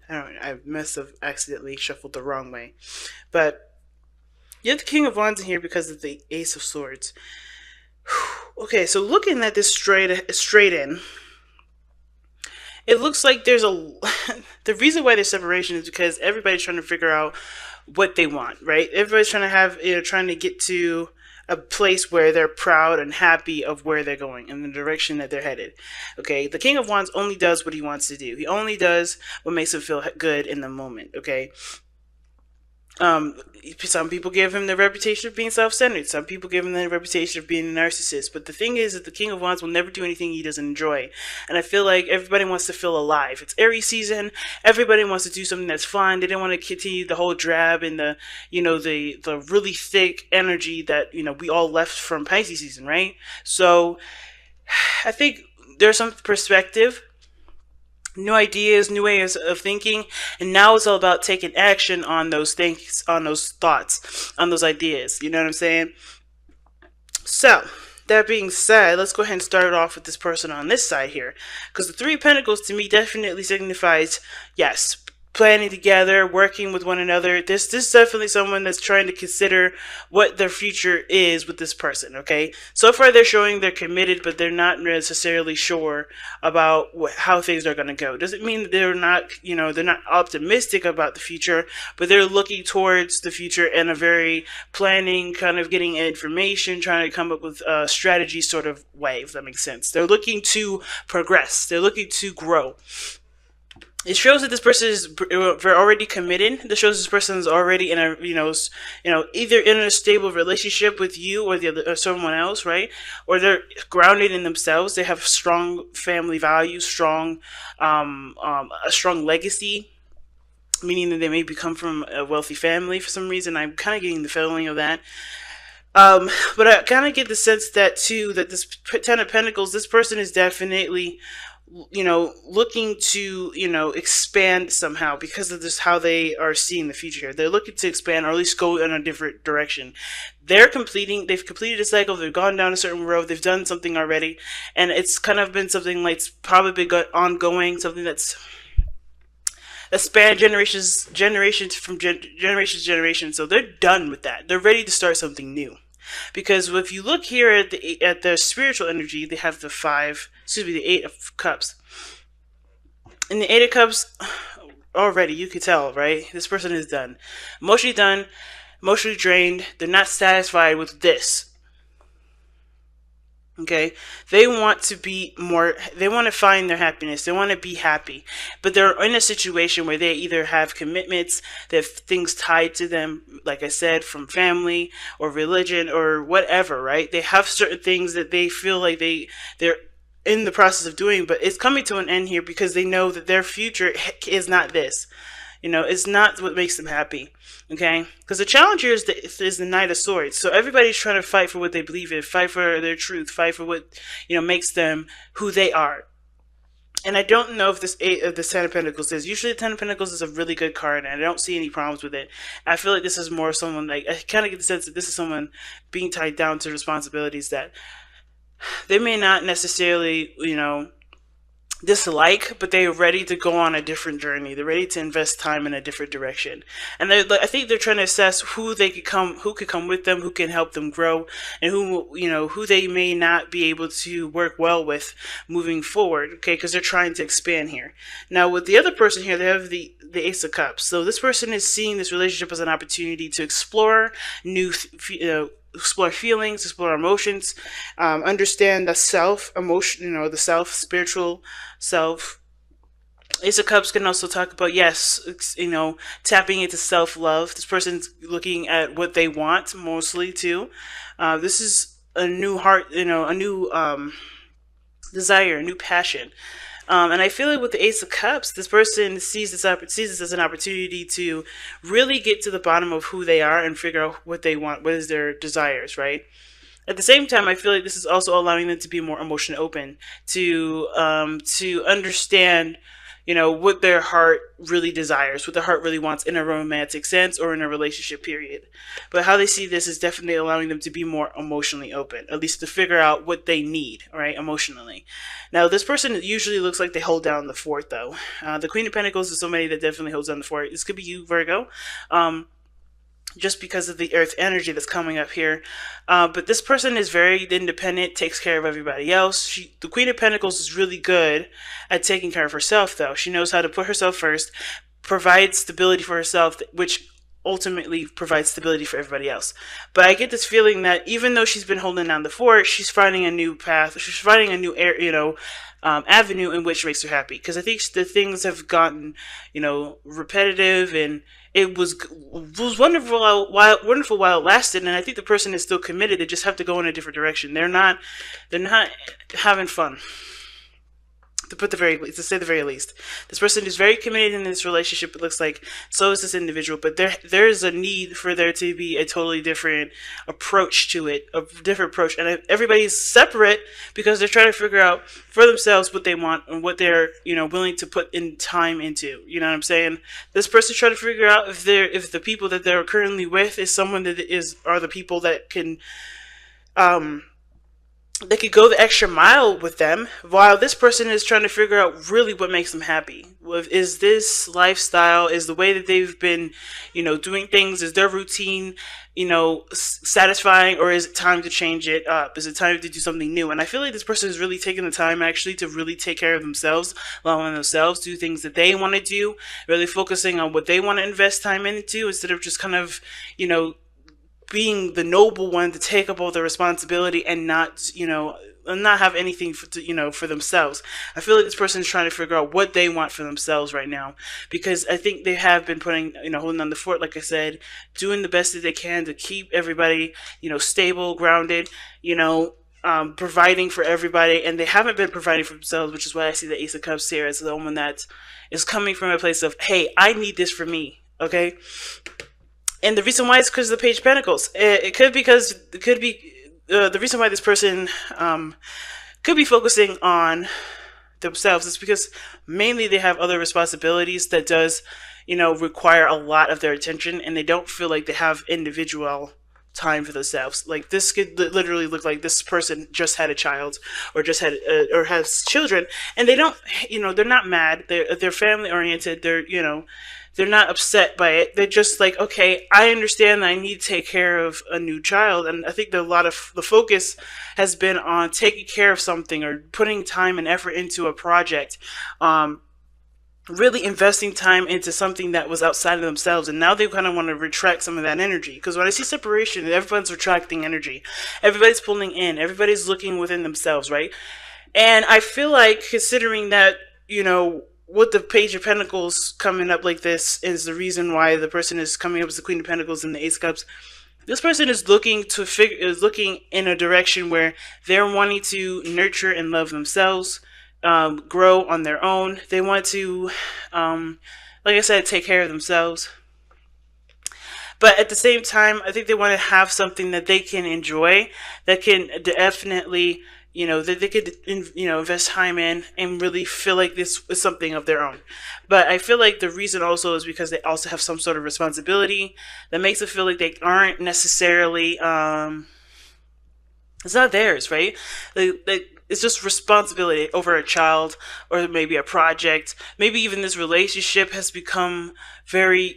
I don't. I must have accidentally shuffled the wrong way, but you have the King of Wands in here because of the Ace of Swords. Okay, so looking at this straight in, it looks like there's a the reason why there's separation is because everybody's trying to figure out what they want, right? Everybody's trying to have, trying to get to a place where they're proud and happy of where they're going and the direction that they're headed. Okay, the King of Wands only does what he wants to do. He only does what makes him feel good in the moment. Okay, um, some people give him the reputation of being self-centered. Some people give him the reputation of being a narcissist. But the thing is that the King of Wands will never do anything he doesn't enjoy. And I feel like everybody wants to feel alive. It's Aries season. Everybody wants to do something that's fun. They don't want to continue the whole drab and the really thick energy that we all left from Pisces season, right? So I think there's some perspective, new ideas, new ways of thinking, and now it's all about taking action on those things, on those thoughts, on those ideas. You know what I'm saying? So, that being said, let's go ahead and start off with this person on this side here, because the Three of Pentacles to me definitely signifies, yes, planning together, working with one another. This is definitely someone that's trying to consider what their future is with this person, okay? So far they're showing they're committed, but they're not necessarily sure about how things are going to go. Doesn't mean that they're not, they're not optimistic about the future, but they're looking towards the future in a very planning, kind of getting information, trying to come up with a strategy sort of way, if that makes sense. They're looking to progress. They're looking to grow. It shows that this person is already committed. This shows this person is already in a either in a stable relationship with you or the other or someone else, right? Or they're grounded in themselves. They have strong family values, a strong legacy, meaning that they may come from a wealthy family for some reason. I'm kind of getting the feeling of that. But I kind of get the sense that too, that this Ten of Pentacles, this person is definitely looking to, expand somehow because of this, how they are seeing the future. They're looking to expand or at least go in a different direction. They've completed a cycle. They've gone down a certain road. They've done something already. And it's kind of been something like, it's probably been ongoing, something that span generations from generation to generation. So they're done with that. They're ready to start something new. Because if you look here at the spiritual energy, they have the Eight of Cups. In the Eight of Cups, already you could tell, right? This person is done, emotionally drained. They're not satisfied with this. Okay, they want to be more, they want to find their happiness, they want to be happy, but they're in a situation where they either have commitments, they have things tied to them, like I said, from family or religion or whatever, right? They have certain things that they feel like they're in the process of doing, but it's coming to an end here because they know that their future is not this. It's not what makes them happy, okay? Because the challenge here is the Knight of Swords. So everybody's trying to fight for what they believe in, fight for their truth, fight for what, makes them who they are. And I don't know if this Ten of Pentacles is. Usually the Ten of Pentacles is a really good card, and I don't see any problems with it. I feel like this is more someone, like, I kind of get the sense that this is someone being tied down to responsibilities that they may not necessarily, dislike, but they're ready to go on a different journey. They're ready to invest time in a different direction, and I think they're trying to assess who could come with them, who can help them grow, and who they may not be able to work well with moving forward. Okay, because they're trying to expand here. Now with the other person here, they have the Ace of Cups. So this person is seeing this relationship as an opportunity to explore explore feelings, explore emotions, understand the self, emotion, the self, spiritual self. Ace of Cups can also talk about, yes, tapping into self-love. This person's looking at what they want mostly too. This is a new heart, a new desire, a new passion. And I feel like with the Ace of Cups, this person sees this as an opportunity to really get to the bottom of who they are and figure out what they want, what is their desires, right? At the same time, I feel like this is also allowing them to be more emotionally open, to understand, what their heart really desires, what their heart really wants in a romantic sense or in a relationship period. But how they see this is definitely allowing them to be more emotionally open, at least to figure out what they need, right, emotionally. Now, this person usually looks like they hold down the fort, though. The Queen of Pentacles is somebody that definitely holds down the fort. This could be you, Virgo. Just because of the earth energy that's coming up here. But this person is very independent, takes care of everybody else. The Queen of Pentacles is really good at taking care of herself, though. She knows how to put herself first, provide stability for herself, which ultimately provides stability for everybody else. But I get this feeling that even though she's been holding down the fort, she's finding a new path. She's finding a new avenue in which makes her happy. Because I think the things have gotten, repetitive, and it was wonderful while it lasted. And I think the person is still committed. They just have to go in a different direction. They're not having fun. To say the very least, this person is very committed in this relationship. It looks like so is this individual, but there is a need for there to be a totally different approach to it, a different approach, and everybody's separate because they're trying to figure out for themselves what they want and what they're willing to put in time into. You know what I'm saying? This person's trying to figure out if the people that they're currently with is someone that are the people that can they could go the extra mile with them, while this person is trying to figure out really what makes them happy. Is this lifestyle, is the way that they've been, doing things, is their routine, satisfying, or is it time to change it up? Is it time to do something new? And I feel like this person is really taking the time actually to really take care of themselves, allowing themselves to do things that they want to do, really focusing on what they want to invest time into instead of just kind of, being the noble one to take up all the responsibility and not have anything for themselves. I feel like this person is trying to figure out what they want for themselves right now, because I think they have been putting, holding on the fort, like I said, doing the best that they can to keep everybody, stable, grounded, providing for everybody, and they haven't been providing for themselves, which is why I see the Ace of Cups here as the woman that is coming from a place of, hey, I need this for me, okay? And the reason why is because of the Page of Pentacles. It could be the reason why this person could be focusing on themselves is because mainly they have other responsibilities that does, require a lot of their attention, and they don't feel like they have individual time for themselves. Like, this could literally look like this person just had a child or just had or has children, and they don't, they're not mad. They're family oriented. They're not upset by it. They're just like, okay, I understand that I need to take care of a new child. And I think that a lot of the focus has been on taking care of something or putting time and effort into a project, really investing time into something that was outside of themselves. And now they kind of want to retract some of that energy. Because when I see separation, everyone's retracting energy. Everybody's pulling in. Everybody's looking within themselves, right? And I feel like, considering that, with the Page of Pentacles coming up like this is the reason why the person is coming up as the Queen of Pentacles and the Ace of Cups. This person is looking in a direction where they're wanting to nurture and love themselves, grow on their own. They want to, like I said, take care of themselves. But at the same time, I think they want to have something that they can enjoy, that can definitely, that they could, invest time in and really feel like this is something of their own. But I feel like the reason also is because they also have some sort of responsibility that makes it feel like they aren't necessarily, it's not theirs, right? It's just responsibility over a child or maybe a project. Maybe even this relationship has become very,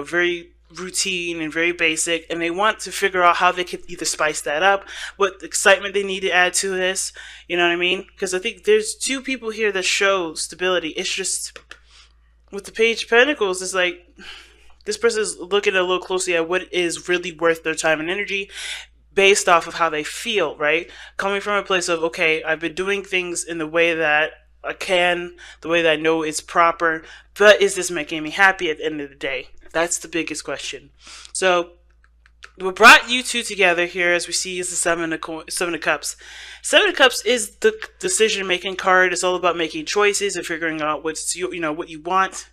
very routine and very basic, and they want to figure out how they could either spice that up, what excitement they need to add to this, you know what I mean? Because I think there's two people here that show stability. It's just with the Page of Pentacles, it's like this person is looking a little closely at what is really worth their time and energy based off of how they feel, right? Coming from a place of, okay, I've been doing things in the way that I can, the way that I know is proper, but is this making me happy at the end of the day? That's the biggest question. So what brought you two together here, as we see, is the Seven of Cups. Seven of Cups is the decision-making card. It's all about making choices and figuring out what you want.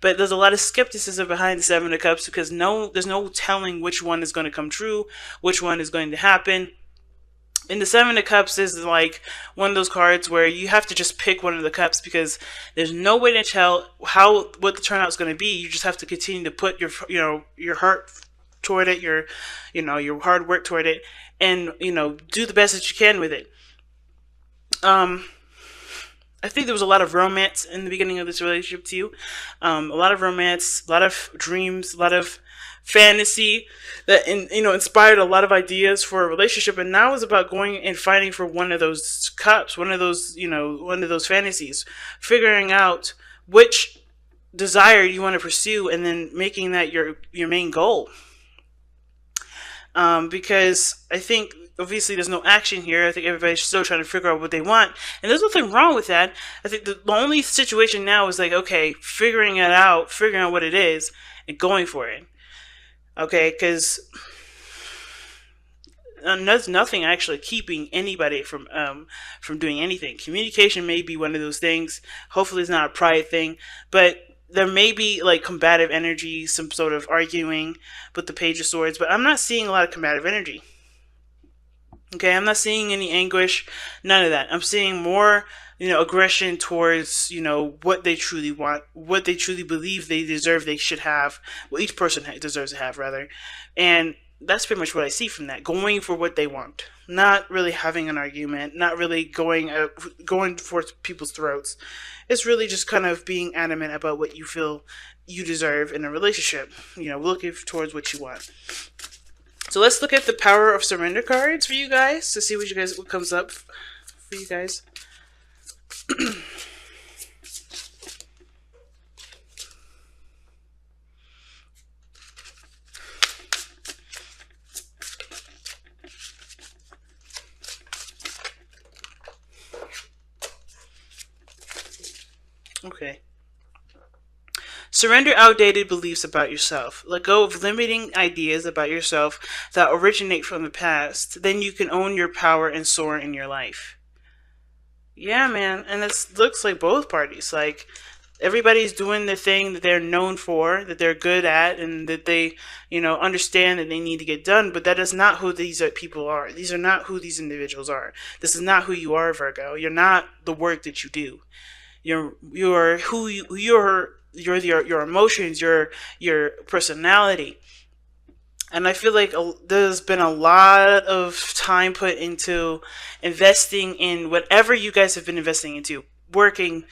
But there's a lot of skepticism behind the Seven of Cups because there's no telling which one is going to come true, which one is going to happen. And the Seven of Cups is like one of those cards where you have to just pick one of the cups, because there's no way to tell what the turnout is going to be. You just have to continue to put your heart toward it, your hard work toward it, and do the best that you can with it. I think there was a lot of romance in the beginning of this relationship to you. A lot of romance, a lot of dreams, a lot of fantasy that inspired a lot of ideas for a relationship. And now it's about going and fighting for one of those cups, one of those fantasies, figuring out which desire you want to pursue, and then making that your main goal. Because I think obviously there's no action here. I think everybody's still trying to figure out what they want, and there's nothing wrong with that. I think the only situation now is like, okay, figuring out what it is and going for it. Okay, because there's nothing actually keeping anybody from doing anything. Communication may be one of those things. Hopefully, it's not a pride thing, but there may be like combative energy, some sort of arguing with the Page of Swords, but I'm not seeing a lot of combative energy. Okay, I'm not seeing any anguish, none of that. I'm seeing more, aggression towards, what they truly want, what they truly believe they deserve, they should have, well, each person deserves to have, rather. And that's pretty much what I see from that. Going for what they want, not really having an argument, not really going for people's throats. It's really just kind of being adamant about what you feel you deserve in a relationship. Looking towards what you want. So let's look at the Power of Surrender cards for you guys to see what comes up for you guys. Okay. Surrender outdated beliefs about yourself. Let go of limiting ideas about yourself that originate from the past. Then you can own your power and soar in your life. Yeah, man. And it looks like both parties. Like, everybody's doing the thing that they're known for, that they're good at, and that they, understand that they need to get done. But that is not who these people are. These are not who these individuals are. This is not who you are, Virgo. You're not the work that you do. You're who you're your emotions, your personality. And I feel like there's been a lot of time put into investing in whatever you guys have been investing into, working,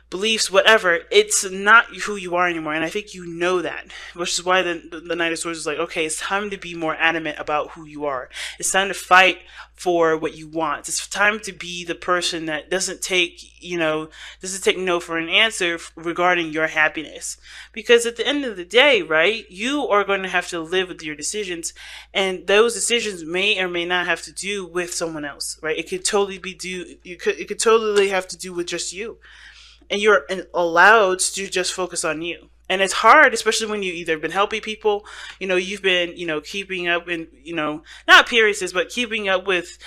beliefs, whatever. It's not who you are anymore, and I think you know that, which is why the Knight of Swords is like, okay, it's time to be more adamant about who you are. It's time to fight for what you want. It's time to be the person that doesn't take no for an answer regarding your happiness. Because at the end of the day, right, you are going to have to live with your decisions, and those decisions may or may not have to do with someone else, right? It could totally it could totally have to do with just you. And you're allowed to just focus on you. And it's hard, especially when you've either been helping people, you've been, keeping up in, not appearances, but keeping up with,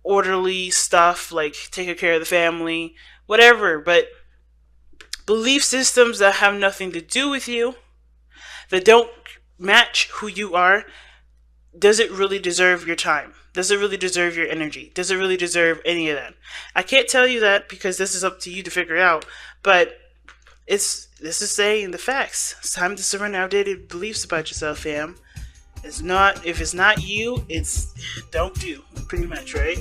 orderly stuff, like taking care of the family, whatever. But belief systems that have nothing to do with you, that don't match who you are, does it really deserve your time? Does it really deserve your energy? Does it really deserve any of that? I can't tell you that because this is up to you to figure out, but this is saying the facts. It's time to surrender outdated beliefs about yourself, fam. If it's not you, it's don't do, pretty much, right?